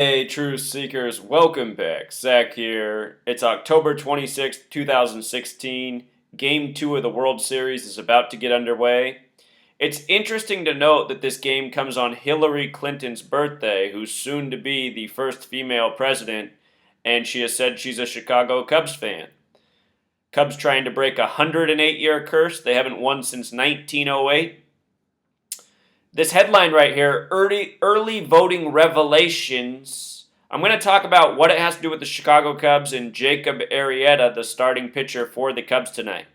Hey, Truth Seekers, welcome back. Zach here. It's October 26th, 2016. Game 2 of the World Series is about to get underway. It's interesting to note that this game comes on Hillary Clinton's birthday, who's soon to be the first female president, and she has said she's a Chicago Cubs fan. Cubs trying to break a 108-year curse. They haven't won since 1908. This headline right here, early voting revelations. I'm going to talk about what it has to do with the Chicago Cubs and Jacob Arrieta, the starting pitcher for the Cubs tonight.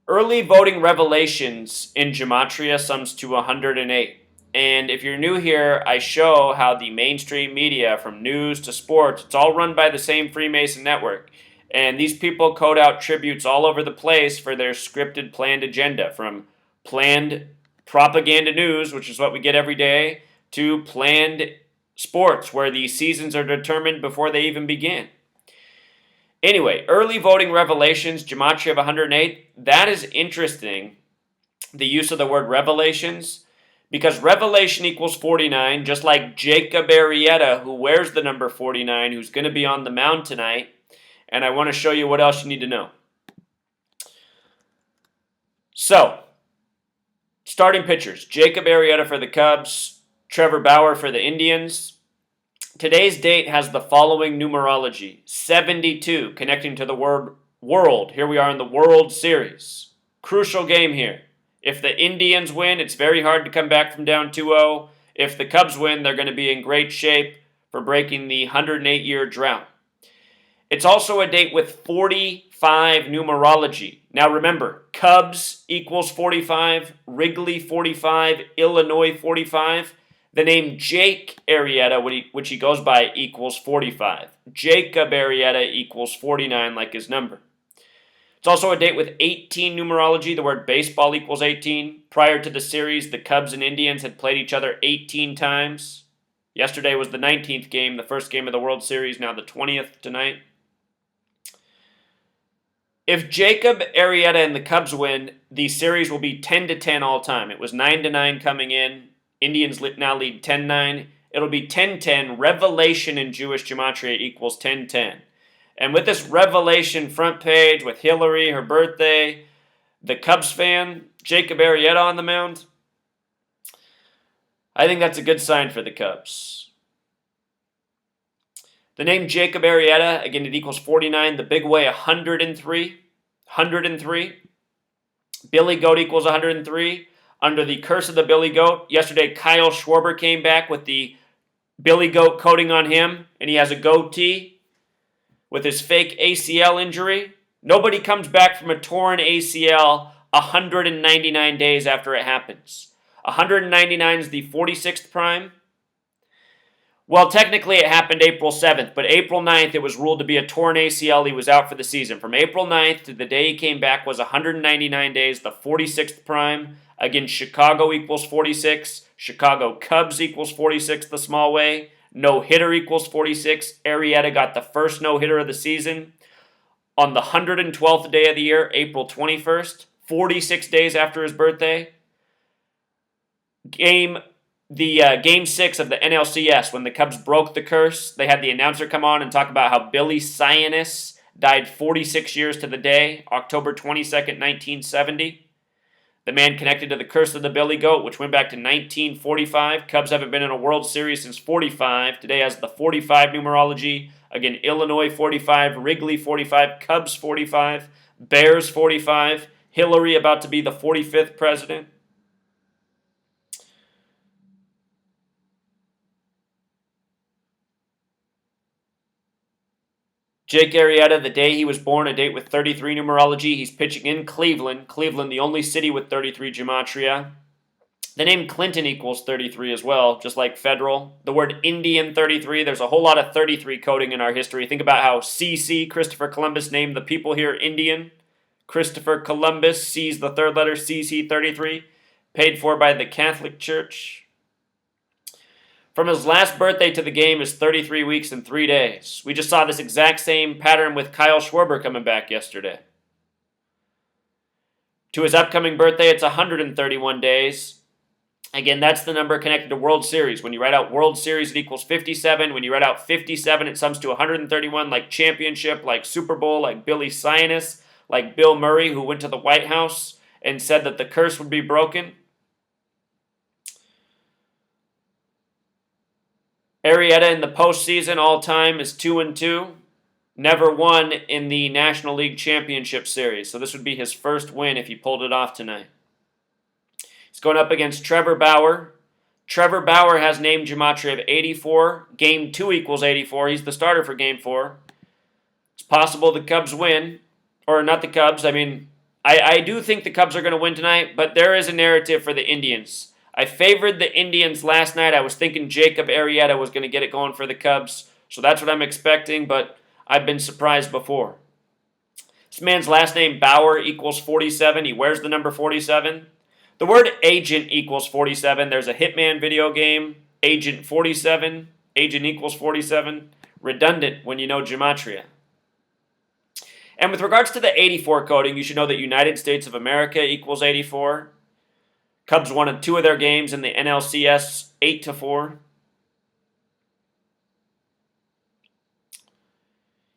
Early voting revelations in Gematria sums to 108. And if you're new here, I show how the mainstream media, from news to sports, it's all run by the same Freemason network. And these people code out tributes all over the place for their scripted, planned agenda, from planned propaganda news, which is what we get every day, to planned sports, where the seasons are determined before they even begin. Anyway, early voting revelations, Gematria of 108, that is interesting, the use of the word revelations, because revelation equals 49, just like Jacob Arrieta, who wears the number 49, who's going to be on the mound tonight, and I want to show you what else you need to know. So, starting pitchers, Jacob Arrieta for the Cubs, Trevor Bauer for the Indians. Today's date has the following numerology: 72, connecting to the word world. Here we are in the World Series. Crucial game here. If the Indians win, it's very hard to come back from down 2-0. If the Cubs win, they're going to be in great shape for breaking the 108-year drought. It's also a date with 45 numerology. Now remember, Cubs equals 45, Wrigley 45, Illinois 45. The name Jake Arrieta, which he goes by, equals 45. Jacob Arrieta equals 49, like his number. It's also a date with 18 numerology. The word baseball equals 18. Prior to the series, the Cubs and Indians had played each other 18 times. Yesterday was the 19th game, the first game of the World Series, now the 20th tonight. If Jacob Arrieta and the Cubs win, the series will be 10-10 all time. It was 9-9 coming in. Indians now lead 10-9. It'll be 10-10. Revelation in Jewish Gematria equals 10-10. And with this revelation front page with Hillary, her birthday, the Cubs fan, Jacob Arrieta on the mound, I think that's a good sign for the Cubs. The name Jacob Arrieta, again, it equals 49. The big way, 103. 103. Billy Goat equals 103. Under the curse of the Billy Goat, yesterday Kyle Schwarber came back with the Billy Goat coating on him, and he has a goatee with his fake ACL injury. Nobody comes back from a torn ACL 199 days after it happens. 199 is the 46th prime. Well, technically it happened April 7th, but April 9th it was ruled to be a torn ACL. He was out for the season. From April 9th to the day he came back was 199 days, the 46th prime. Again, Chicago equals 46. Chicago Cubs equals 46 the small way. No-hitter equals 46. Arrieta got the first no-hitter of the season on the 112th day of the year, April 21st, 46 days after his birthday. Game 6 of the NLCS, when the Cubs broke the curse, they had the announcer come on and talk about how Billy Sionis died 46 years to the day, October 22nd, 1970. The man connected to the curse of the Billy Goat, which went back to 1945. Cubs haven't been in a World Series since 45. Today has the 45 numerology. Again, Illinois 45, Wrigley 45, Cubs 45, Bears 45, Hillary about to be the 45th president. Jake Arrieta, the day he was born, a date with 33 numerology. He's pitching in Cleveland. Cleveland, the only city with 33 Gematria. The name Clinton equals 33 as well, just like federal. The word Indian 33, there's a whole lot of 33 coding in our history. Think about how CC, Christopher Columbus, named the people here Indian. Christopher Columbus sees the third letter CC 33, paid for by the Catholic Church. From his last birthday to the game is 33 weeks and 3 days. We just saw this exact same pattern with Kyle Schwarber coming back yesterday. To his upcoming birthday, it's 131 days. Again, that's the number connected to World Series. When you write out World Series, it equals 57. When you write out 57, it sums to 131, like championship, like Super Bowl, like Billy Sinus, like Bill Murray, who went to the White House and said that the curse would be broken. Arrieta in the postseason all-time is 2-2. Never won in the National League Championship Series. So this would be his first win if he pulled it off tonight. He's going up against Trevor Bauer. Trevor Bauer has name gematria of 84. Game 2 equals 84. He's the starter for Game 4. It's possible the Cubs win. Or not the Cubs. I do think the Cubs are going to win tonight, but there is a narrative for the Indians. I favored the Indians last night. I was thinking Jacob Arrieta was going to get it going for the Cubs. So that's what I'm expecting, but I've been surprised before. This man's last name, Bauer, equals 47. He wears the number 47. The word agent equals 47. There's a Hitman video game, Agent 47. Agent equals 47. Redundant when you know gematria. And with regards to the 84 coding, you should know that United States of America equals 84. Cubs won 2 of their games in the NLCS 8-4.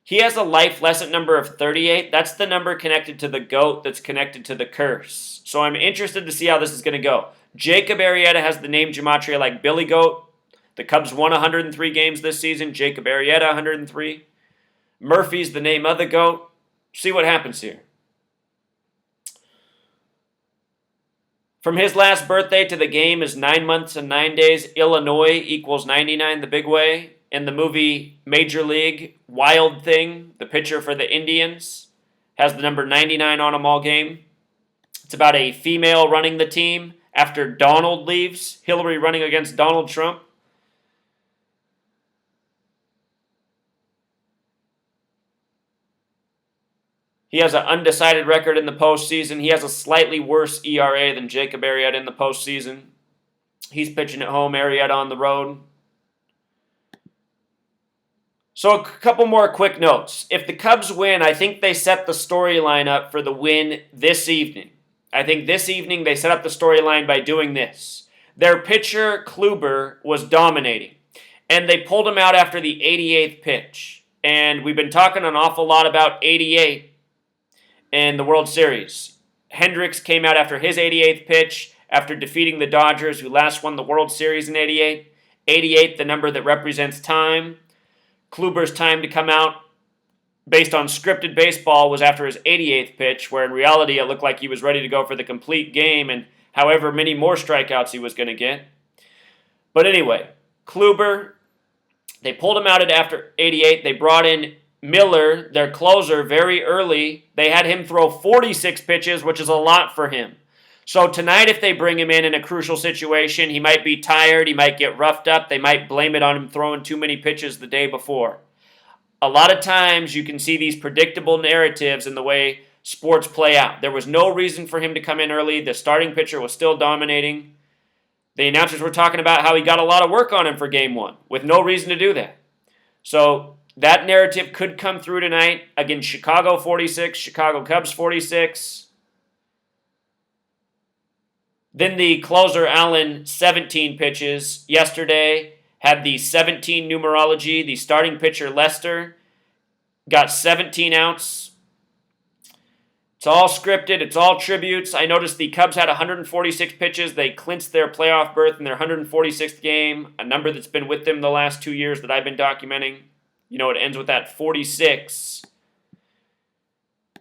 He has a life lesson number of 38. That's the number connected to the GOAT that's connected to the curse. So I'm interested to see how this is going to go. Jacob Arrieta has the name gematria like Billy Goat. The Cubs won 103 games this season. Jacob Arrieta, 103. Murphy's the name of the GOAT. See what happens here. From his last birthday to the game is 9 months and 9 days. Illinois equals 99 the big way. In the movie Major League, Wild Thing, the pitcher for the Indians, has the number 99 on him all game. It's about a female running the team after Donald leaves, Hillary running against Donald Trump. He has an undecided record in the postseason. He has a slightly worse ERA than Jacob Arrieta in the postseason. He's pitching at home, Arrieta on the road. So a couple more quick notes. If the Cubs win, I think they set the storyline up for the win this evening. I think this evening they set up the storyline by doing this. Their pitcher, Kluber, was dominating, and they pulled him out after the 88th pitch. And we've been talking an awful lot about 88 in the World Series. Hendricks came out after his 88th pitch after defeating the Dodgers, who last won the World Series in 88. 88, the number that represents time. Kluber's time to come out based on scripted baseball was after his 88th pitch, where in reality it looked like he was ready to go for the complete game and however many more strikeouts he was going to get. But anyway, Kluber, they pulled him out at after 88. They brought in Miller, their closer, very early. They had him throw 46 pitches, which is a lot for him. So tonight, if they bring him in a crucial situation, he might be tired, he might get roughed up, they might blame it on him throwing too many pitches the day before. A lot of times you can see these predictable narratives in the way sports play out. There was no reason for him to come in early. The starting pitcher was still dominating. The announcers were talking about how he got a lot of work on him for Game 1 with no reason to do that. So that narrative could come through tonight against Chicago 46, Chicago Cubs 46. Then the closer, Allen, 17 pitches. Yesterday, had the 17 numerology. The starting pitcher, Lester, got 17 outs. It's all scripted. It's all tributes. I noticed the Cubs had 146 pitches. They clinched their playoff berth in their 146th game, a number that's been with them the last 2 years that I've been documenting. You know, it ends with that 46.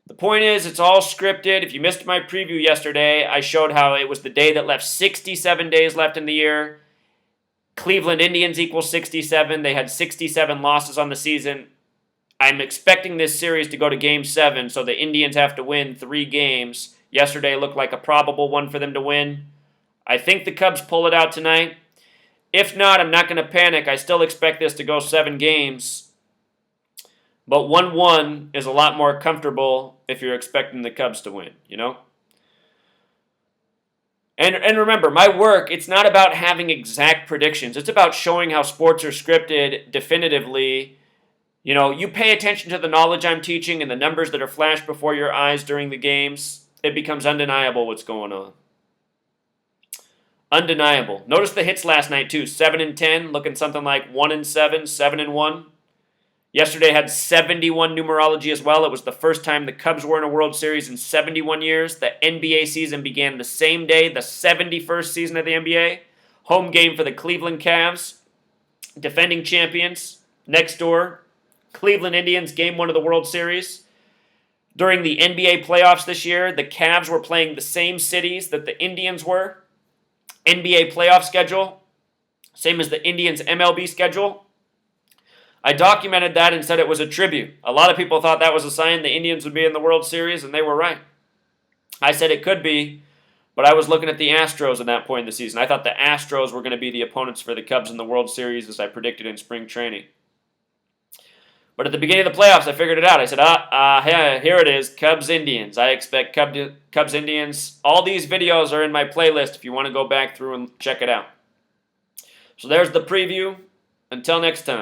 The point is, it's all scripted. If you missed my preview yesterday, I showed how it was the day that left 67 days left in the year. Cleveland Indians equals 67. They had 67 losses on the season. I'm expecting this series to go to Game 7, so the Indians have to win 3 games. Yesterday looked like a probable one for them to win. I think the Cubs pull it out tonight. If not, I'm not going to panic. I still expect this to go 7 games. But 1-1 is a lot more comfortable if you're expecting the Cubs to win, you know? And remember, my work, it's not about having exact predictions. It's about showing how sports are scripted definitively. You know, you pay attention to the knowledge I'm teaching and the numbers that are flashed before your eyes during the games. It becomes undeniable what's going on. Undeniable. Notice the hits last night too. 7-10, looking something like 1-7, 7-1. Yesterday had 71 numerology as well. It was the first time the Cubs were in a World Series in 71 years. The NBA season began the same day, the 71st season of the NBA. Home game for the Cleveland Cavs, defending champions. Next door, Cleveland Indians, game 1 of the World Series. During the NBA playoffs this year, the Cavs were playing the same cities that the Indians were. NBA playoff schedule, same as the Indians' MLB schedule. I documented that and said it was a tribute. A lot of people thought that was a sign the Indians would be in the World Series, and they were right. I said it could be, but I was looking at the Astros at that point in the season. I thought the Astros were going to be the opponents for the Cubs in the World Series, as I predicted in spring training. But at the beginning of the playoffs, I figured it out. I said, here it is, Cubs-Indians. I expect Cubs-Indians. All these videos are in my playlist if you want to go back through and check it out. So there's the preview. Until next time.